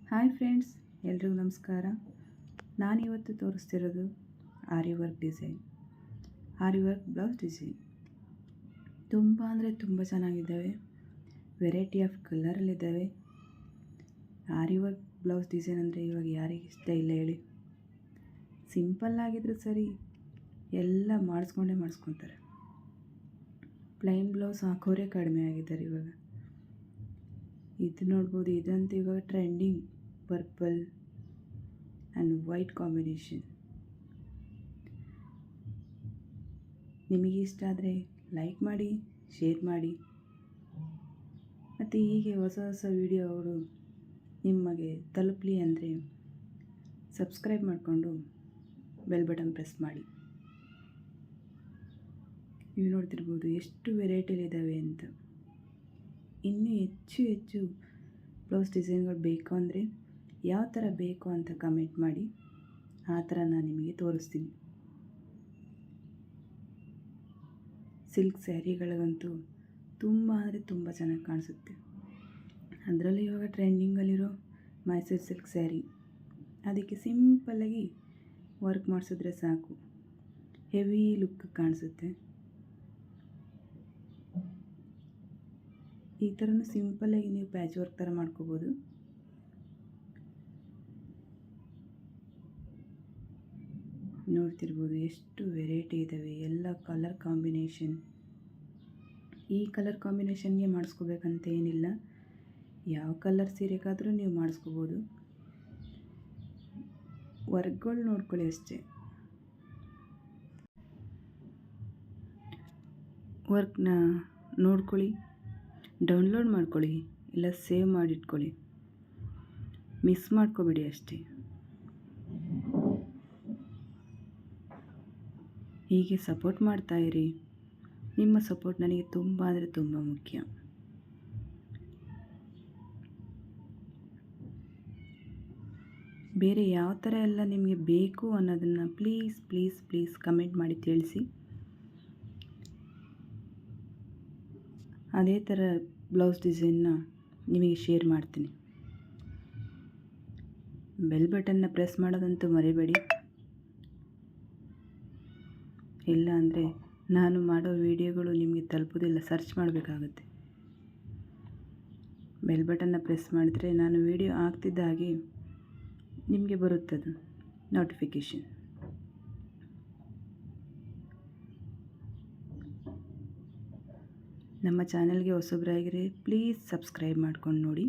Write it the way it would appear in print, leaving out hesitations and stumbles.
Hi friends, ಎಲ್ರಿಗೂ ನಮಸ್ಕಾರ. ನಾನಿವತ್ತು ತೋರಿಸ್ತಿರೋದು aari work design, aari work blouse design. ತುಂಬ ಅಂದರೆ ತುಂಬ ಚೆನ್ನಾಗಿದ್ದಾವೆ. ವೆರೈಟಿ ಆಫ್ ಕಲರಲ್ಲಿದ್ದಾವೆ. ಆರಿ ವರ್ಕ್ ಬ್ಲೌಸ್ ಡಿಸೈನ್ ಅಂದರೆ ಇವಾಗ ಯಾರಿಗೆ ಇಷ್ಟ ಇಲ್ಲ ಹೇಳಿ. ಸಿಂಪಲ್ಲಾಗಿದ್ರೂ ಸರಿ, ಎಲ್ಲ ಮಾಡಿಸ್ಕೊತಾರೆ. ಪ್ಲೈನ್ ಬ್ಲೌಸ್ ಹಾಕೋರೇ ಕಡಿಮೆ ಆಗಿದ್ದಾರೆ ಇವಾಗ. ಇದು ನೋಡ್ಬೋದು, ಇದಂತೂ ಇವಾಗ trending. Purple and white combination. ನಿಮಗೆ ಇಷ್ಟ ಆದರೆ ಲೈಕ್ ಮಾಡಿ, ಶೇರ್ ಮಾಡಿ, ಮತ್ತು ಹೀಗೆ ಹೊಸ ಹೊಸ ವಿಡಿಯೋಗಳು ನಿಮಗೆ ತಲುಪಲಿ ಅಂದರೆ ಸಬ್ಸ್ಕ್ರೈಬ್ ಮಾಡಿಕೊಂಡು ಬೆಲ್ ಬಟನ್ ಪ್ರೆಸ್ ಮಾಡಿ. ನೀವು ನೋಡ್ತಿರ್ಬೋದು ಎಷ್ಟು ವೆರೈಟಿಲಿದ್ದಾವೆ ಅಂತ. ಇನ್ನೂ ಹೆಚ್ಚು ಬ್ಲೌಸ್ ಡಿಸೈನ್ಗಳು ಬೇಕು ಅಂದರೆ ಯಾವ ಥರ ಬೇಕು ಅಂತ ಕಮೆಂಟ್ ಮಾಡಿ, ಆ ಥರ ನಾನು ನಿಮಗೆ ತೋರಿಸ್ತೀನಿ. ಸಿಲ್ಕ್ ಸ್ಯಾರಿಗಳಿಗಂತೂ ತುಂಬ ಅಂದರೆ ತುಂಬ ಚೆನ್ನಾಗಿ ಕಾಣಿಸುತ್ತೆ. ಅದರಲ್ಲಿ ಇವಾಗ ಟ್ರೆಂಡಿಂಗಲ್ಲಿರೋ ಮೈಸೂರು ಸಿಲ್ಕ್ ಸ್ಯಾರಿ, ಅದಕ್ಕೆ ಸಿಂಪಲ್ಲಾಗಿ ವರ್ಕ್ ಮಾಡಿಸಿದ್ರೆ ಸಾಕು, ಹೆವಿ ಲುಕ್ ಕಾಣಿಸುತ್ತೆ. ಈ ಥರನೂ ಸಿಂಪಲ್ಲಾಗಿ ನೀವು ಪ್ಯಾಚ್ ವರ್ಕ್ ಥರ ಮಾಡ್ಕೋಬೋದು. ನೋಡ್ತಿರ್ಬೋದು ಎಷ್ಟು ವೆರೈಟಿ ಇದ್ದಾವೆ, ಎಲ್ಲ ಕಲರ್ ಕಾಂಬಿನೇಷನ್. ಈ ಕಲರ್ ಕಾಂಬಿನೇಷನ್ಗೆ ಮಾಡಿಸ್ಕೋಬೇಕಂತ ಏನಿಲ್ಲ, ಯಾವ ಕಲರ್ ಸೀರೆಗಾದರೂ ನೀವು ಮಾಡಿಸ್ಕೋಬೋದು. ವರ್ಕ್ಗಳು ನೋಡ್ಕೊಳ್ಳಿ ಅಷ್ಟೇ. ವರ್ಕ್ನ ನೋಡ್ಕೊಳ್ಳಿ, ಡೌನ್ಲೋಡ್ ಮಾಡ್ಕೊಳ್ಳಿ, ಇಲ್ಲ ಸೇವ್ ಮಾಡಿಟ್ಕೊಳ್ಳಿ, ಮಿಸ್ ಮಾಡ್ಕೋಬೇಡಿ ಅಷ್ಟೇ. ಹೀಗೆ ಸಪೋರ್ಟ್ ಮಾಡ್ತಾಯಿರಿ. ನಿಮ್ಮ ಸಪೋರ್ಟ್ ನನಗೆ ತುಂಬ ಅಂದರೆ ತುಂಬ ಮುಖ್ಯ. ಬೇರೆ ಯಾವ ಥರ ಎಲ್ಲ ನಿಮಗೆ ಬೇಕು ಅನ್ನೋದನ್ನು ಪ್ಲೀಸ್ ಕಮೆಂಟ್ ಮಾಡಿ ತಿಳಿಸಿ. ಅದೇ ಥರ ಬ್ಲೌಸ್ ಡಿಸೈನ್ನ ನಿಮಗೆ ಶೇರ್ ಮಾಡ್ತೀನಿ. ಬೆಲ್ ಬಟನ್ನ ಪ್ರೆಸ್ ಮಾಡೋದಂತೂ ಮರಿಬೇಡಿ, ಇಲ್ಲ ಅಂದರೆ ನಾನು ಮಾಡೋ ವಿಡಿಯೋಗಳು ನಿಮಗೆ ತಲುಪೋದಿಲ್ಲ, ಸರ್ಚ್ ಮಾಡಬೇಕಾಗುತ್ತೆ. ಬೆಲ್ ಬಟನ್ನ ಪ್ರೆಸ್ ಮಾಡಿದರೆ ನಾನು ವಿಡಿಯೋ ಹಾಕ್ತಿದ್ದ ಹಾಗೆ ನಿಮಗೆ ಬರುತ್ತದು ನೋಟಿಫಿಕೇಷನ್. ನಮ್ಮ ಚಾನಲ್ಗೆ ಹೊಸಬ್ರಾಗಿದ್ರೆ ಪ್ಲೀಸ್ ಸಬ್ಸ್ಕ್ರೈಬ್ ಮಾಡ್ಕೊಂಡು ನೋಡಿ.